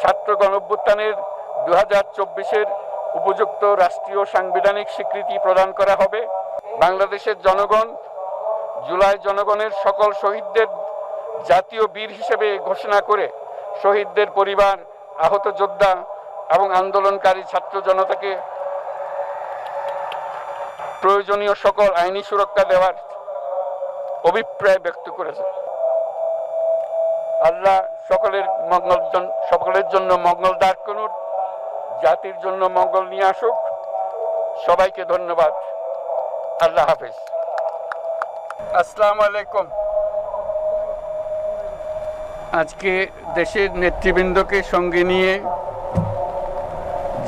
ছাত্র গণঅভ্যুত্থানের 2024-এর উপযুক্ত রাষ্ট্রীয় সাংবিধানিক স্বীকৃতি প্রদান করা হবে। বাংলাদেশের জনগণ জুলাই জনগণের সকল শহীদদের জাতীয় বীর হিসেবে ঘোষণা করে শহীদদের পরিবার, আহত যোদ্ধা এবং আন্দোলনকারী ছাত্র জনতাকে প্রয়োজনীয় সকল আইনি সুরক্ষা দেওয়ার অভিপ্রায় ব্যক্ত করেছে। আল্লাহ সকলের জন্য মঙ্গল দান করুন, জাতির জন্য মঙ্গল নিয়ে আসুক। সবাইকে ধন্যবাদ। আল্লাহ হাফেজ। আসসালামু আলাইকুম। আজকে দেশের নেতৃবৃন্দকে সঙ্গে নিয়ে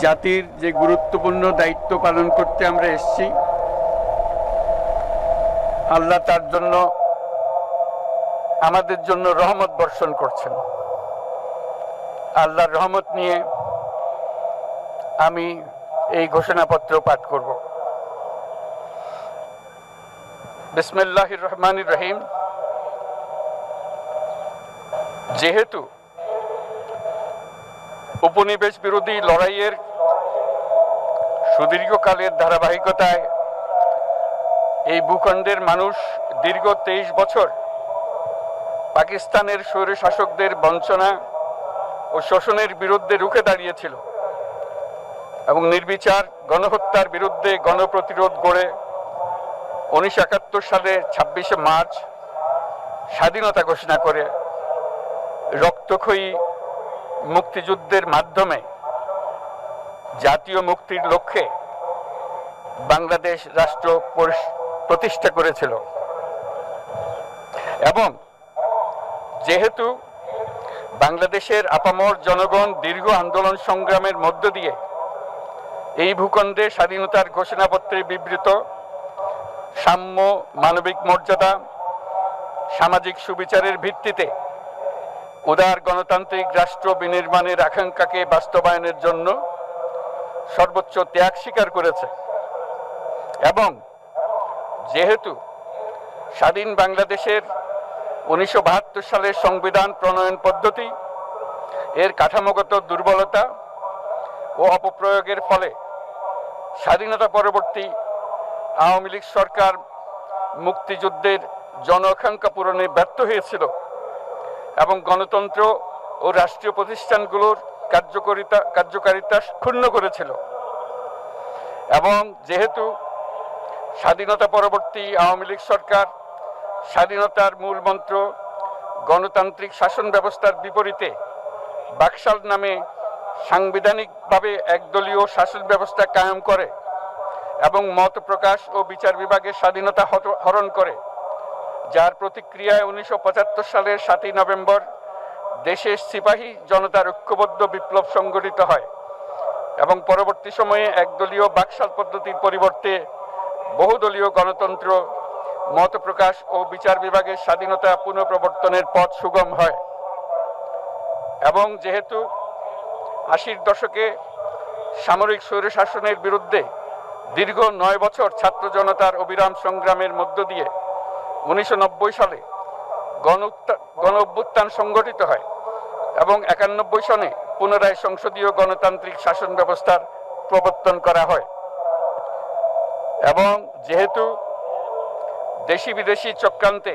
জাতির যে গুরুত্বপূর্ণ দায়িত্ব পালন করতে আমরা এসেছি, আল্লাহ তার জন্য আমাদের জন্য রহমত বর্ষণ করছেন। আল্লাহর রহমত নিয়ে আমি এই ঘোষণাপত্র পাঠ করব। বিসমিল্লাহির রহমানির রহিম। যেহেতু উপনিবেশ বিরোধী লড়াইয়ের সুদীর্ঘকালের ধারাবাহিকতায় এই ভূখণ্ডের মানুষ দীর্ঘ 23 বছর পাকিস্তানের স্বৈরশাসকদের বঞ্চনা ও শোষণের বিরুদ্ধে রুখে দাঁড়িয়েছিল এবং নির্বিচার গণহত্যার বিরুদ্ধে গণপ্রতিরোধ গড়ে 1971 সালের 26শে মার্চ স্বাধীনতা ঘোষণা করে রক্তক্ষয়ী মুক্তিযুদ্ধের মাধ্যমে জাতীয় মুক্তির লক্ষ্যে বাংলাদেশ রাষ্ট্র প্রতিষ্ঠা করেছিল। এবং যেহেতু বাংলাদেশের আপামর জনগণ দীর্ঘ আন্দোলন সংগ্রামের মধ্য দিয়ে এই ভূখণ্ডে স্বাধীনতার ঘোষণাপত্রে বিবৃত সাম্য, মানবিক মর্যাদা, সামাজিক সুবিচারের ভিত্তিতে উদার গণতান্ত্রিক রাষ্ট্র বিনির্মাণের আকাঙ্ক্ষাকে বাস্তবায়নের জন্য সর্বোচ্চ ত্যাগ স্বীকার করেছে। এবং যেহেতু স্বাধীন বাংলাদেশের 1972 সালের সংবিধান প্রণয়ন পদ্ধতি এর কাঠামোগত দুর্বলতা ও অপপ্রয়োগের ফলে স্বাধীনতা পরবর্তী আওয়ামী লীগ সরকার মুক্তিযুদ্ধের জন আকাঙ্ক্ষা পূরণে ব্যর্থ হয়েছিল এবং গণতন্ত্র ও রাষ্ট্রীয় প্রতিষ্ঠানগুলোর কার্যকারিতা ক্ষুণ্ণ করেছিল। এবং যেহেতু স্বাধীনতা পরবর্তী আওয়ামী লীগ সরকার স্বাধীনতার মূল মন্ত্র গণতান্ত্রিক শাসন ব্যবস্থার বিপরীতে বাকশাল নামে সাংবিধানিকভাবে একদলীয় শাসন ব্যবস্থা কায়েম করে এবং মত প্রকাশ ও বিচার বিভাগের স্বাধীনতা হরণ করে, যার প্রতিক্রিয়ায় 1975 সালের 7ই নভেম্বর দেশের সিপাহী জনতার ঐক্যবদ্ধ বিপ্লব সংগঠিত হয় এবং পরবর্তী সময়ে একদলীয় বাকশাল পদ্ধতির পরিবর্তে বহুদলীয় গণতন্ত্র, মত প্রকাশ ও বিচার বিভাগের স্বাধীনতা পুনঃপ্রবর্তনের পথ সুগম হয়। এবং যেহেতু 80-র দশকে সামরিক স্বৈরশাসনের বিরুদ্ধে দীর্ঘ 9 বছর ছাত্র জনতার অবিরাম সংগ্রামের মধ্য দিয়ে 1990 সালে গণ অভ্যুত্থান সংগঠিত হয় এবং 91 সনে পুনরায় সংসদীয় গণতান্ত্রিক শাসন ব্যবস্থার প্রবর্তন করা হয়। এবং যেহেতু দেশি বিদেশি চক্রান্তে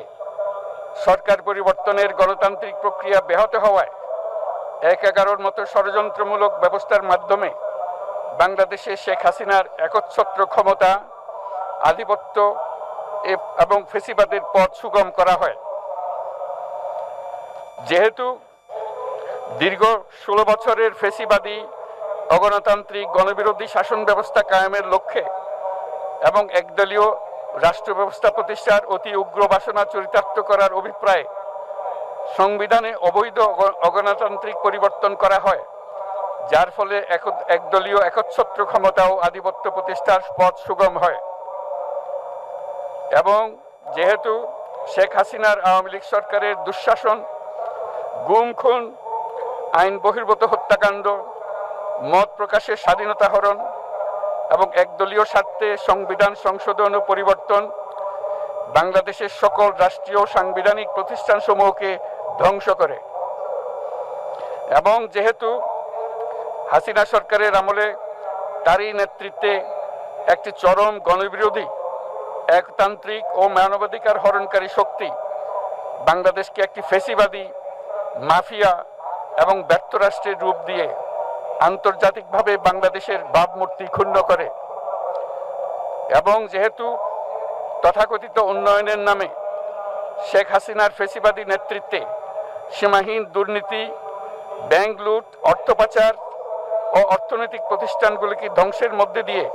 সরকার পরিবর্তনের গণতান্ত্রিক প্রক্রিয়া ব্যাহত হওয়ায় 1/11 মতো ষড়যন্ত্রমূলক ব্যবস্থার মাধ্যমে বাংলাদেশে শেখ হাসিনার একচ্ছত্র ক্ষমতা, আধিপত্য এবং ফেসিবাদের পথ সুগম করা হয়। যেহেতু দীর্ঘ 16 বছরের ফেসিবাদী অগণতান্ত্রিক গণবিরোধী শাসন ব্যবস্থা কায়েমের লক্ষ্যে এবং একদলীয় রাষ্ট্র ব্যবস্থা প্রতিষ্ঠার অতি উগ্র বাসনা চরিতার্থ করার অভিপ্রায়ে সংবিধানে অবৈধ অগণতান্ত্রিক পরিবর্তন করা হয়, যার ফলে একদলীয় একচ্ছত্র ক্ষমতা ও আধিপত্য প্রতিষ্ঠার পথ সুগম হয়। এবং যেহেতু শেখ হাসিনার আওয়ামী লীগ সরকারের দুঃশাসন, গুম খুন, আইন বহির্ভূত হত্যাকাণ্ড, মত প্রকাশের স্বাধীনতা হরণ এবং একদলীয় স্বার্থে সংবিধান সংশোধন ও পরিবর্তন বাংলাদেশের সকল রাষ্ট্রীয় সাংবিধানিক প্রতিষ্ঠানসমূহকে ধ্বংস করে। এবং যেহেতু হাসিনা সরকারের আমলে তারই নেতৃত্বে একটি চরম গণবিরোধী একতান্ত্রিক ও মানবাধিকার হরণকারী শক্তি বাংলাদেশকে একটি ফ্যাসিবাদী মাফিয়া এবং ব্যর্থ রাষ্ট্রের রূপ দিয়ে আন্তর্জাতিকভাবে বাংলাদেশের ভাবমূর্তি ক্ষুণ্ণ করে। এবং যেহেতু তথাকথিত উন্নয়নের নামে শেখ হাসিনার ফ্যাসিবাদী নেতৃত্বে সীমাহীন দুর্নীতি, ব্যাংক লুট, অর্থ পাচার ও অর্থনৈতিক প্রতিষ্ঠানগুলিকে ধ্বংসের মধ্যে দিয়ে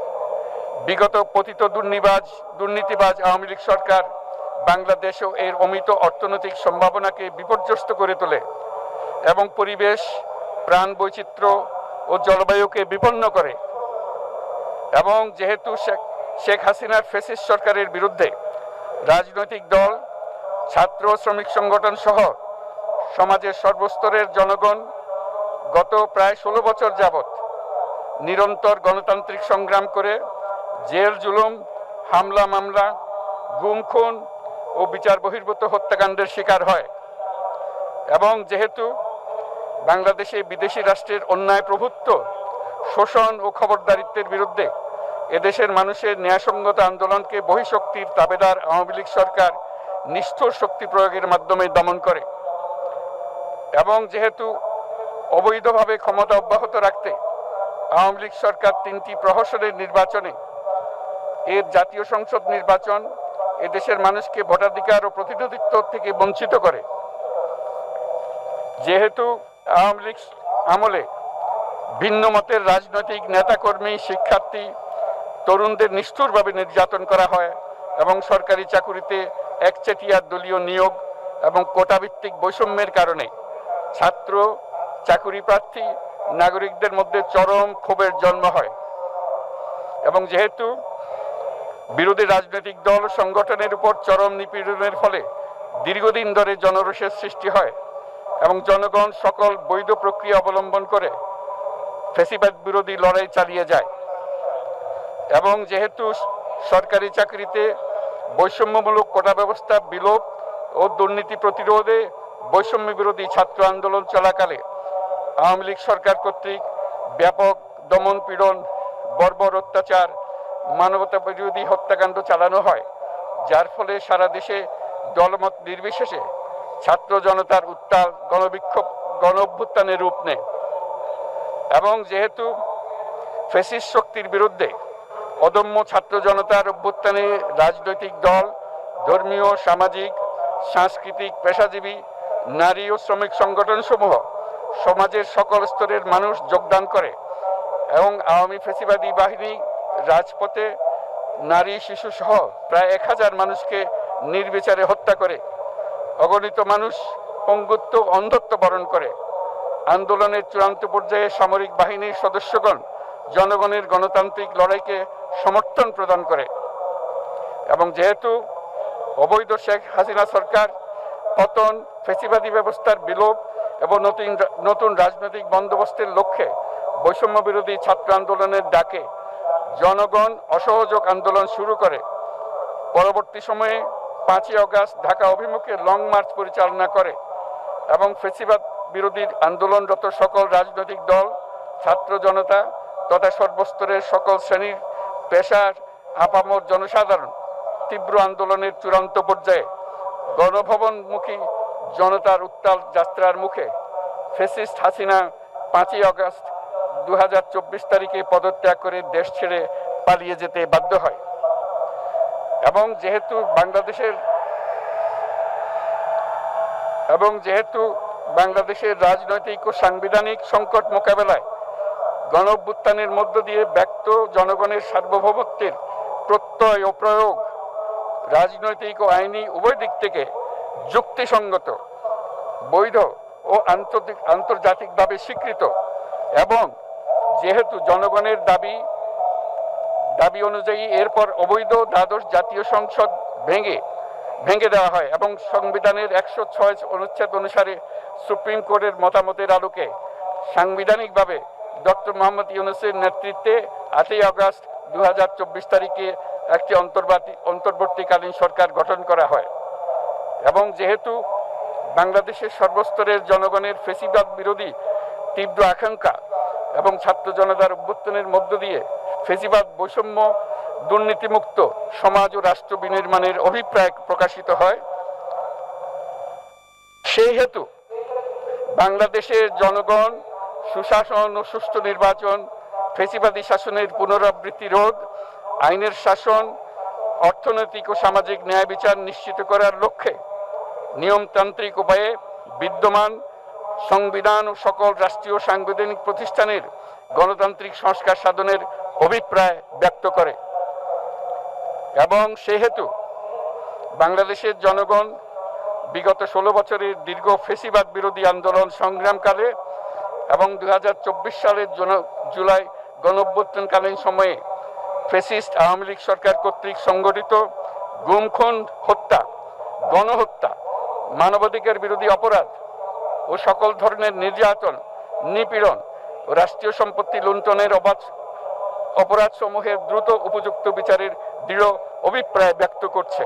বিগত পতিত দুর্নীতিবাজ আওয়ামী লীগ সরকার বাংলাদেশ ও এর অমিত অর্থনৈতিক সম্ভাবনাকে বিপর্যস্ত করে তোলে এবং পরিবেশ, প্রাণ বৈচিত্র্য ও জলবায়ুকে বিপন্ন করে। এবং যেহেতু শেখ হাসিনার ফ্যাসিস্ট সরকারের বিরুদ্ধে রাজনৈতিক দল, ছাত্র শ্রমিক সংগঠন সহ সমাজের সর্বস্তরের জনগণ গত প্রায় 16 বছর যাবৎ নিরন্তর গণতান্ত্রিক সংগ্রাম করে জেল জুলুম, হামলা মামলা, গুম খুন ও বিচার বহির্ভূত হত্যাকাণ্ডের শিকার হয়। এবং যেহেতু বাংলাদেশে বিদেশি রাষ্ট্রের অন্যায় প্রভুত্ব, শোষণ ও খবরদারিত্বের বিরুদ্ধে এদেশের মানুষের ন্যায়সঙ্গত আন্দোলনকে বহিঃশক্তির তাবেদার আওয়ামী লীগ সরকার নিষ্ঠুর শক্তি প্রয়োগের মাধ্যমে দমন করে। এবং যেহেতু অবৈধভাবে ক্ষমতা অব্যাহত রাখতে আওয়ামী লীগ সরকার 3টি প্রহসনের নির্বাচনে এর জাতীয় সংসদ নির্বাচন এদেশের মানুষকে ভোটাধিকার ও প্রতিনিধিত্ব থেকে বঞ্চিত করে। যেহেতু আওয়ামী লীগ আমলে ভিন্ন মতের রাজনৈতিক নেতাকর্মী, শিক্ষার্থী, তরুণদের নিষ্ঠুরভাবে নির্যাতন করা হয় এবং সরকারি চাকুরিতে একচেটিয়া দলীয় নিয়োগ এবং কোটাভিত্তিক বৈষম্যের কারণে ছাত্র, চাকুরি প্রার্থী, নাগরিকদের মধ্যে চরম ক্ষোভের জন্ম হয়। এবং যেহেতু বিরোধী রাজনৈতিক দল সংগঠনের উপর চরম নিপীড়নের ফলে দীর্ঘদিন ধরে জনরোষের সৃষ্টি হয় এবং জনগণ সকল বৈধ প্রক্রিয়া অবলম্বন করে ফ্যাসিবাদ বিরোধী লড়াই চালিয়ে যায়। এবং যেহেতু সরকারি চাকরিতে বৈষম্যমূলক কোটা ব্যবস্থা বিলোপ ও দুর্নীতি প্রতিরোধে বৈষম্য বিরোধী ছাত্র আন্দোলন চলাকালে আওয়ামী লীগ সরকার কর্তৃক ব্যাপক দমন পীড়ন, বর্বর অত্যাচার, মানবতা বিরোধী হত্যাকাণ্ড চালানো হয়, যার ফলে সারা দেশে দলমত নির্বিশেষে ছাত্র জনতার উত্তাল গণবিক্ষোভ গণ অভ্যুত্থানের রূপ নেয়। এবং যেহেতু ফ্যাসিস্ট শক্তির বিরুদ্ধে অদম্য ছাত্র জনতার অভ্যুত্থানে রাজনৈতিক দল, ধর্মীয়, সামাজিক, সাংস্কৃতিক, পেশাজীবী, নারী ও শ্রমিক সংগঠনসমূহ সমাজের সকল স্তরের মানুষ যোগদান করে এবং আওয়ামী ফ্যাসিবাদী বাহিনী রাজপথে নারী, শিশু সহ প্রায় 1000 মানুষকে নির্বিচারে হত্যা করে, অগণিত মানুষ পঙ্গুত্ব, অন্ধত্ব বরণ করে। আন্দোলনের চূড়ান্ত পর্যায়ে সামরিক বাহিনীর সদস্যগণ জনগণের গণতান্ত্রিক লড়াইকে সমর্থন প্রদান করে। এবং যেহেতু অবৈধ শেখ হাসিনা সরকার পতন, ফ্যাসিবাদী ব্যবস্থার বিলোপ এবং নতুন রাজনৈতিক বন্দোবস্তের লক্ষ্যে বৈষম্য বিরোধী ছাত্র আন্দোলনের ডাকে জনগণ অসহযোগ আন্দোলন শুরু করে, পরবর্তী সময়ে 5ই আগস্ট ঢাকা অভিমুখে লং মার্চ পরিচালনা করে এবং ফ্যাসিবাদ বিরোধী আন্দোলনরত সকল রাজনৈতিক দল, ছাত্র জনতা তথা সর্বস্তরের সকল শ্রেণীর, পেশার, আপামর জনসাধারণ তীব্র আন্দোলনের চূড়ান্ত পর্যায়ে গণভবনমুখী জনতার উত্তাল যাত্রার মুখে ফ্যাসিস্ট হাসিনা 5ই আগস্ট 2024 তারিখে পদত্যাগ করে দেশ ছেড়ে পালিয়ে যেতে বাধ্য হয়। এবং যেহেতু বাংলাদেশের রাজনৈতিক ও সাংবিধানিক সংকট মোকাবেলায় গণ অভ্যুত্থানের মধ্য দিয়ে ব্যক্ত জনগণের সার্বভৌমত্বের প্রত্যয় ও প্রয়োগ রাজনৈতিক ও আইনি উভয় দিক থেকে যুক্তিসঙ্গত, বৈধ ও আন্তর্জাতিকভাবে স্বীকৃত এবং যেহেতু জনগণের দাবি অনুযায়ী এরপর অবৈধ দ্বাদশ জাতীয় সংসদ ভেঙে দেওয়া হয় এবং সংবিধানের 106 অনুচ্ছেদ অনুসারে সুপ্রিম কোর্টের মতামতের আলোকে সাংবিধানিকভাবে ডক্টর মোহাম্মদ ইউনূসের নেতৃত্বে 8ই আগস্ট 2024 তারিখে একটি অন্তর্বর্তীকালীন সরকার গঠন করা হয়। এবং যেহেতু বাংলাদেশের সর্বস্তরের জনগণের ফ্যাসিবাদ বিরোধী তীব্র আকাঙ্ক্ষা এবং ছাত্র জনতার অভ্যুত্থানের মধ্য দিয়ে ফেসিবাদ, বৈষম্য, দুর্নীতিমুক্ত সমাজ ও রাষ্ট্র বিনির্মাণের অভিপ্রায় প্রকাশিত হয়। সেই হেতু বাংলাদেশের জনগণ সুশাসন ও সুষ্ঠু নির্বাচন, ফেসিবাদী শাসনের পুনরাবৃত্তি রোধ, আইনের শাসন, অর্থনৈতিক ও সামাজিক ন্যায় বিচার নিশ্চিত করার লক্ষ্যে নিয়মতান্ত্রিক উপায়ে বিদ্যমান সংবিধান ও সকল রাষ্ট্রীয় সাংবিধানিক প্রতিষ্ঠানের গণতান্ত্রিক সংস্কার সাধনের অভিপ্রায় ব্যক্ত করে এবং সেহেতু বাংলাদেশের জনগণ বিগত 16 বছরের দীর্ঘ ফেসিবাদ বিরোধী আন্দোলন সংগ্রামকালে এবং 2024 সালের জুলাই গণঅভ্যুত্থানকালীন সময়ে ফ্যাসিস্ট আওয়ামী লীগ সরকার কর্তৃক সংগঠিত গুম, খুন, হত্যা, গণহত্যা, মানবাধিকার বিরোধী অপরাধ ও সকল ধরনের নির্যাতন, নিপীড়ন ও রাষ্ট্রীয় সম্পত্তি লুণ্ঠনের অপরাধ সমূহের দ্রুত উপযুক্ত বিচারের দৃঢ় অভিপ্রায় ব্যক্ত করছে।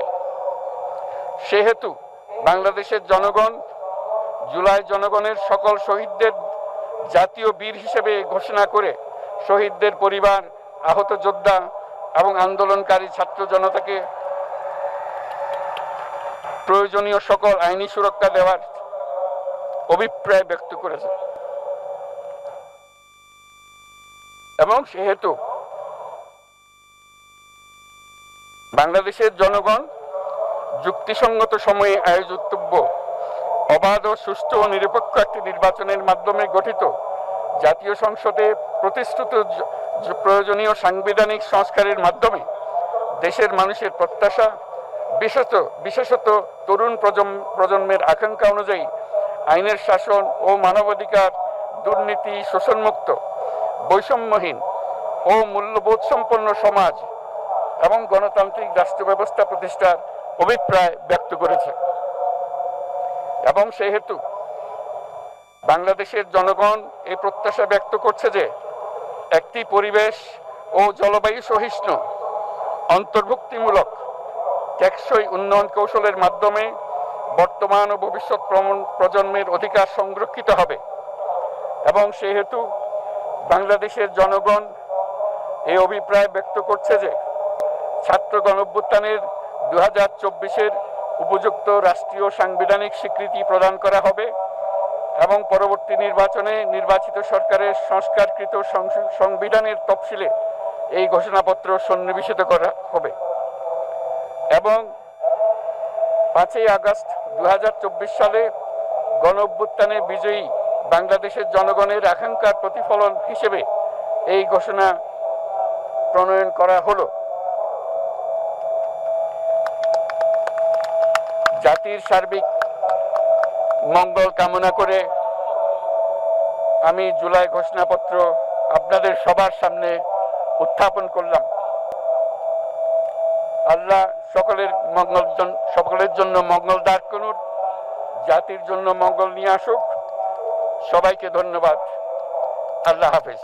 সেহেতু বাংলাদেশের জনগণ জুলাই জনগণের সকল শহীদদের জাতীয় বীর হিসেবে ঘোষণা করে শহীদদের পরিবার, আহত যোদ্ধা এবং আন্দোলনকারী ছাত্র জনতাকে প্রয়োজনীয় সকল আইনি সুরক্ষা দেওয়ার অভিপ্রায় ব্যক্ত করেছে এবং সেহেতু বাংলাদেশের জনগণ যুক্তিসঙ্গত সময়ে আয়োজিতব্য অবাধ ও সুষ্ঠু ও নিরপেক্ষ একটি নির্বাচনের মাধ্যমে গঠিত জাতীয় সংসদে প্রতিশ্রুত প্রয়োজনীয় সাংবিধানিক সংস্কারের মাধ্যমে দেশের মানুষের প্রত্যাশা, বিশেষত তরুণ প্রজন্মের আকাঙ্ক্ষা অনুযায়ী আইনের শাসন ও মানবাধিকার, দুর্নীতি, শোষণমুক্ত, বৈষম্যহীন ও মূল্যবোধ সম্পন্ন সমাজ এবং গণতান্ত্রিক রাষ্ট্র ব্যবস্থা প্রতিষ্ঠার অভিপ্রায় ব্যক্ত করেছে এবং সেহেতু বাংলাদেশের জনগণ এই প্রত্যাশা ব্যক্ত করছে যে একটি পরিবেশ ও জলবায়ু সহিষ্ণু, অন্তর্ভুক্তিমূলক, টেকসই উন্নয়ন কৌশলের মাধ্যমে বর্তমান ও ভবিষ্যৎ প্রজন্মের অধিকার সংরক্ষিত হবে এবং সেহেতু বাংলাদেশের জনগণ এই অভিপ্রায় ব্যক্ত করছে যে ছাত্র গণঅভ্যুত্থানের 2024-এর উপযুক্ত রাষ্ট্রীয় সাংবিধানিক স্বীকৃতি প্রদান করা হবে এবং পরবর্তী নির্বাচনে নির্বাচিত সরকারের সংস্কারকৃত সংবিধানের তফসিলে এই ঘোষণাপত্র সন্নিবেশিত করা হবে এবং 5ই আগস্ট 2024 সালে গণঅভ্যুত্থানে বিজয়ী বাংলাদেশের জনগণের আকাঙ্ক্ষার প্রতিফলন হিসেবে এই ঘোষণা প্রণয়ন করা হলো। জাতির সার্বিক মঙ্গল কামনা করে আমি জুলাই ঘোষণাপত্র আপনাদের সবার সামনে উত্থাপন করলাম। আল্লাহ সকলের জন্য মঙ্গল দান করুন, জাতির জন্য মঙ্গল নিয়ে আসুক। সবাইকে ধন্যবাদ। আল্লাহ হাফেজ।